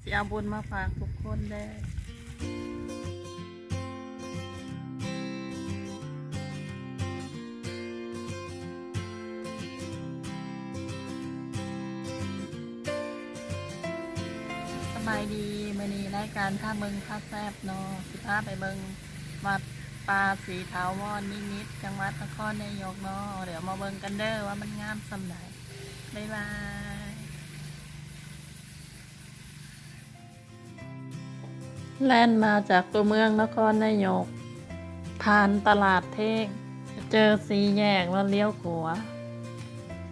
สิเอาบุญมาฝากทุกคนเด้อสบายดีมื้อนี้รายการท่าเบิงท่าแซบเนาะสิพาไปเบิงวัดป่าศรีถาวรนิมิตรจังหวัดนครนายกเนาะเดี๋ยวมาเบิงกันเด้อว่ามันงามส่ำใดบ๊ายบายแล่นมาจากตัวเมืองนครนายกผ่านตลาดเท่งเจอสีแยกแล้วเลี้ยวขวา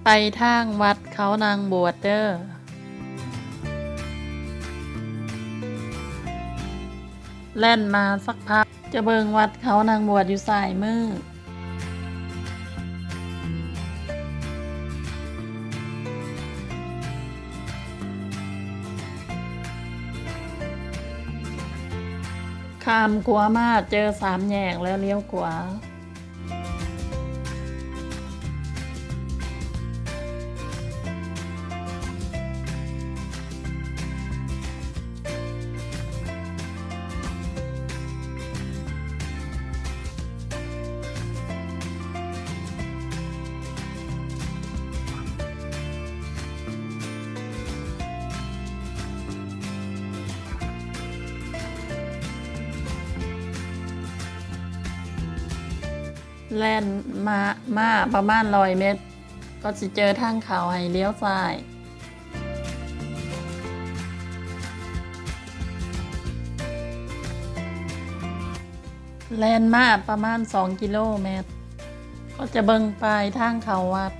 ไปทางวัดเขานางบวชเด้อแล่นมาสักพักจะเบิงวัดเขานางบวชอยู่สายมือข้ามขวามาเจอสามแยกแล้วเลี้ยวขวาแล่นมาประมาณ100 เมตรก็จะเจอทางเขาให้เลี้ยวซ้ายแล่นมาประมาณ2 กิโลเมตรก็จะเบิ่งปลายทางเขาวัด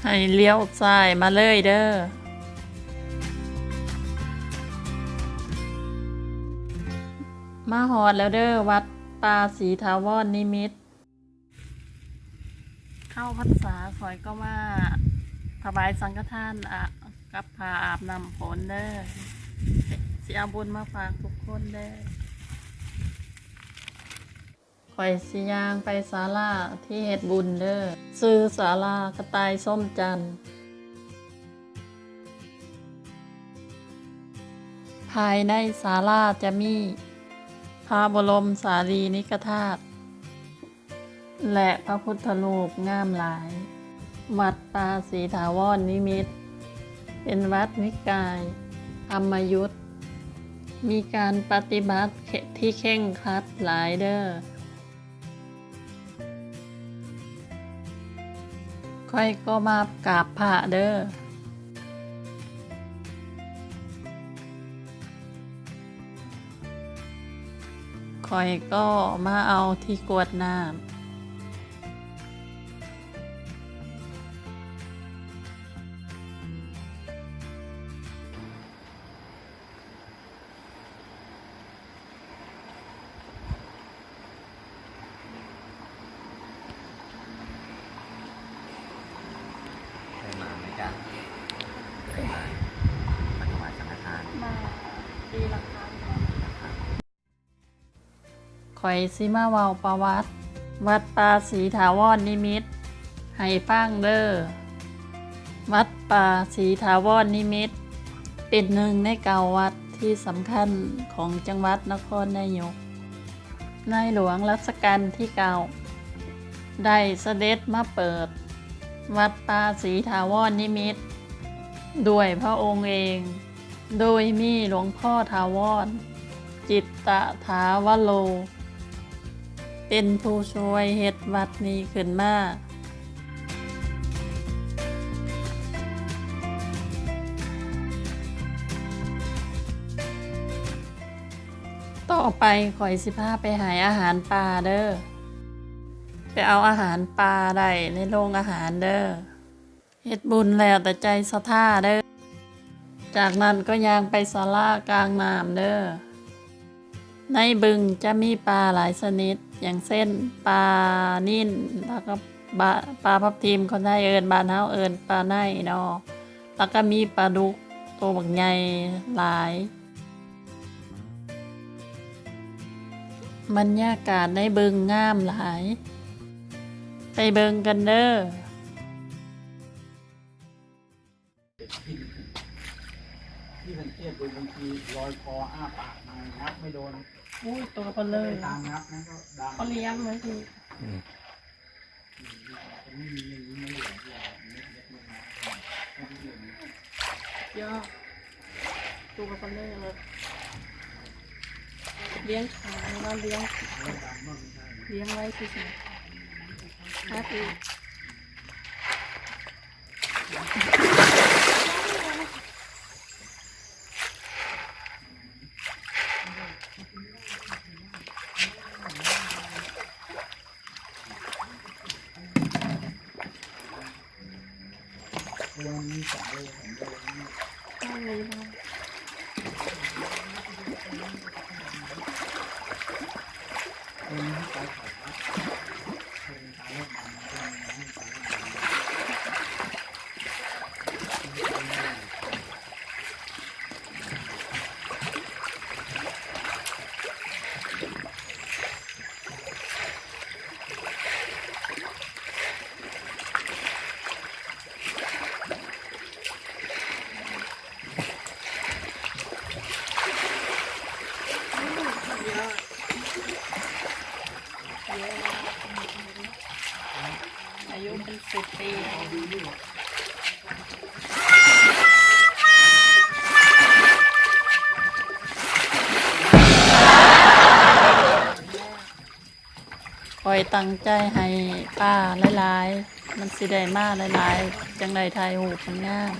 ให้เลี้ยวซ้ายมาเลยเด้อมาฮอดแล้วเด้อวัดป่าศรีถาวรนิมิตรเข้าพรรษาข่อยก็ว่าถวายสังฆทานกับผ้าอาบน้ำฝนเด้อสิเอาบุญมาฝากทุกคนเด้อข่อยสิย่างไปศาลาที่เฮ็ดบุญเด้อซื้อศาลากระต่ายส้มจันทร์ภายในศาลาจะมีพระบรมสารีริกธาตุและพระพุทธรูปงามหลายวัดป่าศรีถาวรนิมิตรเป็นวัดนิกายธรรมยุทธมีการปฏิบัติที่เคร่งครัดหลายเด้อค่อยก็มากราบพระเด้อข่อยก็มาเอาที่กวดน้ำเคยมาไหมจ๊ะเคยมาถวายสังฆทานมาปีละครั้งข่อยสิมาเว้าประวัติวัดป่าศรีถาวรนิมิตรให้ฟังเด้อวัดป่าศรีถาวรนิมิตรเป็นหนึ่งใน9 วัดที่สำคัญของจังหวัดนครนายกในหลวงรัชกาลที่9ได้เสด็จมาเปิดวัดป่าศรีถาวรนิมิตรด้วยพระองค์เองโดยมีหลวงพ่อถาวรจิตตถาวโรเป็นผู้ช่วยเฮ็ดวัดนี้ขึ้นมาต่อไปข่อยสิพาไปหาอาหารป่าเด้อไปเอาอาหารป่าได้ในโรงอาหารเด้อเฮ็ดบุญแล้วแต่ใจศรัทธาเด้อจากนั้นก็ย่างไปศาลากลางน้ำเด้อในบึงจะมีปลาหลายชนิดอย่างเช่นปลานิ่นแล้วก็ปลาพับทิมคนไทยเอิ้นบ้านเฮาเอิ้นปลาไนเนาะแล้วก็มีปลาดุกตัวบักใหญ่หลายบรรยากาศในบึงงามหลายไปเบิ่งกันเด้อ เ ที่สังเกตดูบางทีลอยคออ้าปากมางับไม่โดน อุ้ยตัวเบลเลย ตามงับนั่นก็ดัง เขาเลี้ยงไว้ที แต่ไม่มีอย่างนี้ไม่เหลือที่เราเล็กๆน้อยๆไม่เหลือ เยอะตัวเบลเลยเลยเลี้ยงขายแล้วเลี้ยง ไม่ดังมากไม่ใช่ เลี้ยงไว้ที่สุดแฮปปี้ตัวนี้สายผมเลยนี่ ข้างนี้บ้าง ตัวนี้สายขาดครับเป็นสายเลือดดำเป็นน้ำสายเลือดดำ เยอะเยอะอายุเป็น10 ปีคอยตั้งใจให้ป้าหลายๆมันสิได้มาหลายๆจังไดถ่ายรูปมันงาม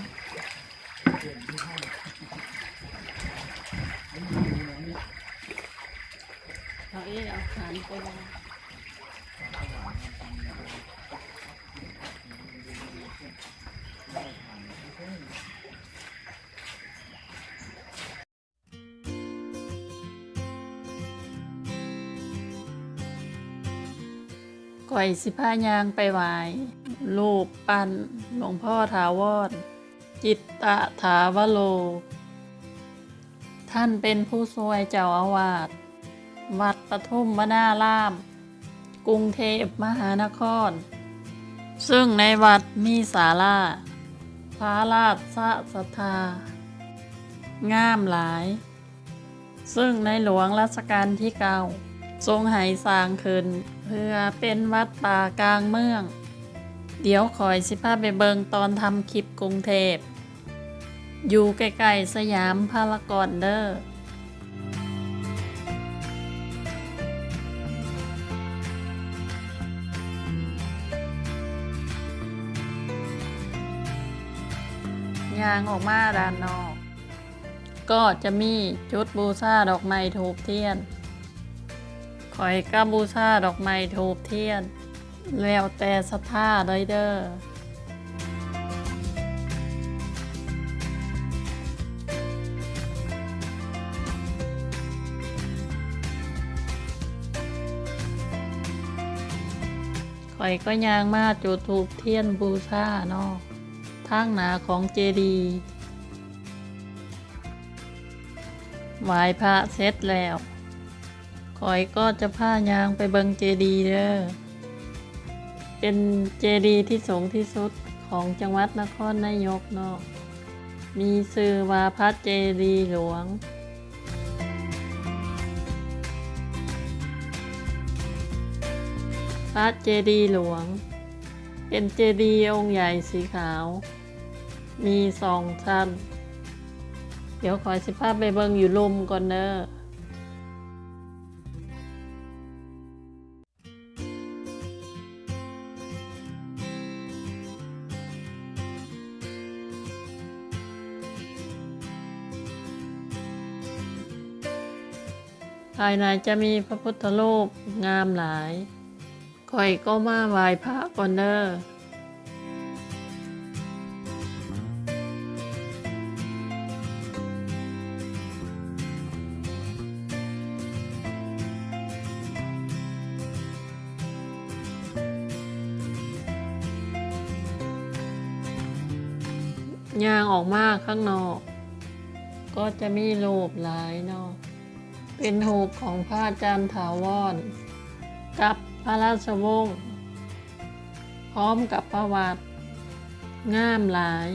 เอาเอาขานไปวางก่อยสิพายางไปไหวรูปปั้นหลวงพ่อถาวรจิตตถาวโรท่านเป็นผู้ช่วยเจ้าอาวาสวัดปทุมวนาราม กรุงเทพมหานคร ซึ่งในวัดมีศาลาพระราชศรัทธางามหลาย ซึ่งในหลวงรัชกาลที่9ทรงให้สร้างขึ้นเพื่อเป็นวัดป่ากลางเมือง เดี๋ยวคอยสิพาไปเบิงตอนทำคลิปกรุงเทพอยู่ใกล้ๆสยามพารากอนเด้อย่างออกมาด้านนอก ก็จะมีจุดบูชาดอกไม้ธูปเทียนข่อยก็บูชาดอกไม้ธูปเทียน แล้วแต่ศรัทธาเลยเด้อข่อยก็ย่างมาจุดธูปเทียนบูชาเนาะทางหน้าของเจดีย์ไหว้พระเสร็จแล้วข่อยก็จะพายางไปเบิงเจดีย์เด้อเป็นเจดีย์ที่สูงที่สุดของจังหวัดนครนายกเนาะมีชื่อว่าพระเจดีย์หลวงพระเจดีย์หลวงเป็นเจดีย์องค์ใหญ่สีขาวมี2 ชั้นเดี๋ยวขอสิพาไปเบิ่งอยู่ลมก่อนเด้อภายในจะมีพระพุทธรูปงามหลายข่อยก็มาไหว้พระก่อนเด้อย่างออกมาข้างนอก ก็จะมีรูปหลายเนาะเป็นรูปของพระอาจารย์ถาวรกับพระราชวงศ์พร้อมกับประวัติงามหลาย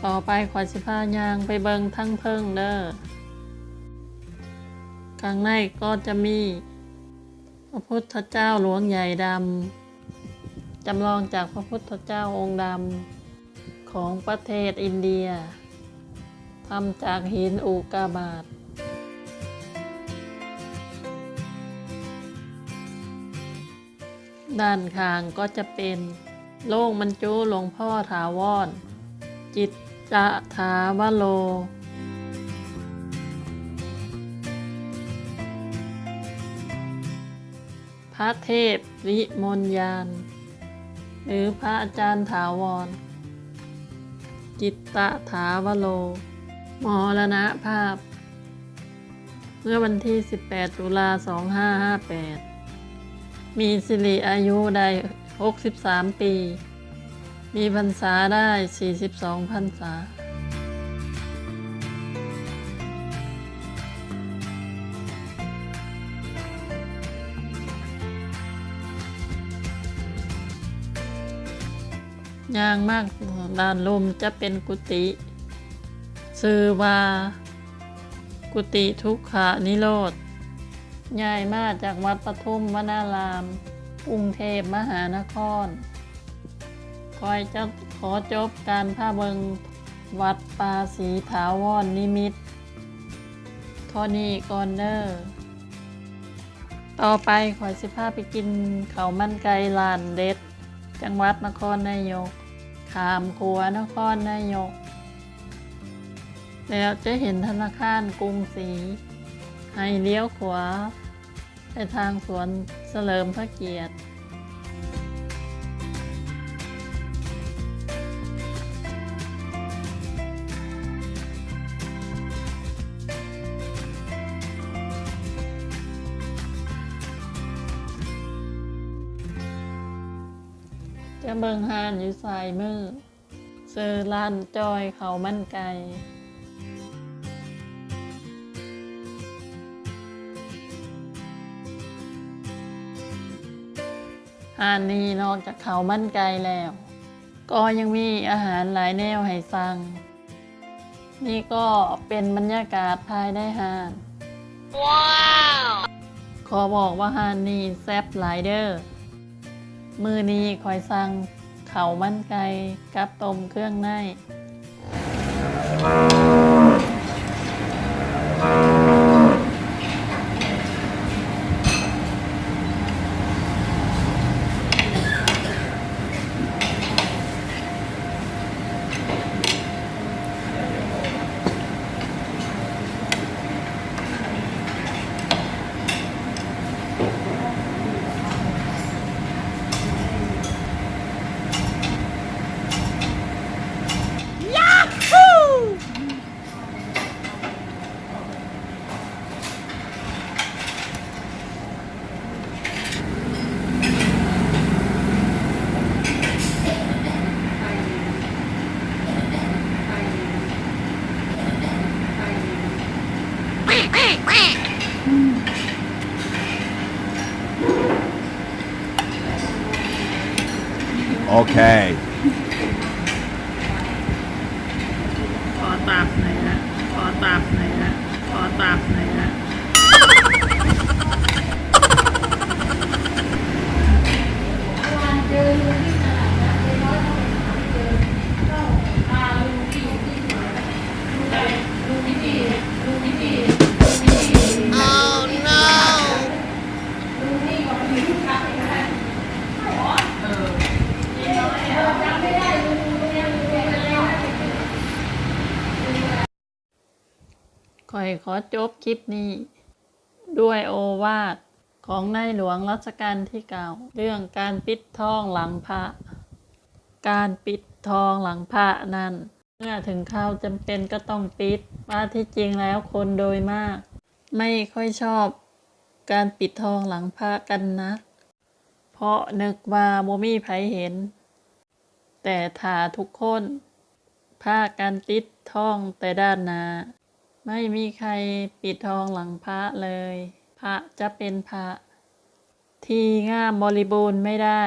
ต่อไปขอยสิพายางไปเบิงทั้งเพิ่งเด้อข้างในก็จะมีพระพุทธเจ้าหลวงใหญ่ดำจำลองจากพระพุทธเจ้าองค์ดำของประเทศอินเดียทำจากหินอุกาบาตด้านข้างก็จะเป็นโล่งบรรจุหลวงพ่อถาวรจิตตถาวโรพระเทพวิมลยานหรือพระอาจารย์ถาวรจิตตถาวโรมรณภาพเมื่อวันที่ 18 ตุลา 2558 มีสิริอายุได้ 63 ปี มีพรรษาได้ 42 พรรษาย่างมากด้านลมจะเป็นกุฏิชื่อว่ากุฏิทุกขนิโรธย้ายมาจากวัดปทุมวนารามกรุงเทพมหานครคอยจะขอจบการพาเบิงวัดป่าศรีถาวรนิมิตรเท่านี้ก่อนเด้อต่อไปขอยสิพาไปกินข้าวมันไก่ร้านเด็ดจังหวัดนครนายกขามขัวนครนายกแล้วจะเห็นธนาคารกรุงศรีให้เลี้ยวขวาไปทางสวนเฉลิมพระเกียรติจะเบิงหานอยู่สายมือซื้อร้านจอยเขามันไก่หานนี้นอกจากเขามันไก่แล้ว ก็ยังมีอาหารหลายแนวให้สั่งนี่ก็เป็นบรรยากาศภายในหานว้าวขอบอกว่าหานนี้แซ่บหลายเด้อมือนี้คอยสั่งเขามันไก่กับต้มเครื่องในOkay. ขอตับหน่อยนะขอตับหน่อยนะขอตับหน่อยนะขอจบคลิปนี้ด้วยโอวาทของในหลวงรัชกาลที่ 9เรื่องการปิดทองหลังพระการปิดทองหลังพระนั้นเมื่อถึงคราวจำเป็นก็ต้องปิดว่าที่จริงแล้วคนโดยมากไม่ค่อยชอบการปิดทองหลังพระกันนะเพราะนึกว่าบ่มีไผเห็นแต่ถ้าทุกคนพากันติดทองแต่ด้านหน้าไม่มีใครปิดทองหลังพระเลยพระจะเป็นพระที่งามบริบูรณ์ไม่ได้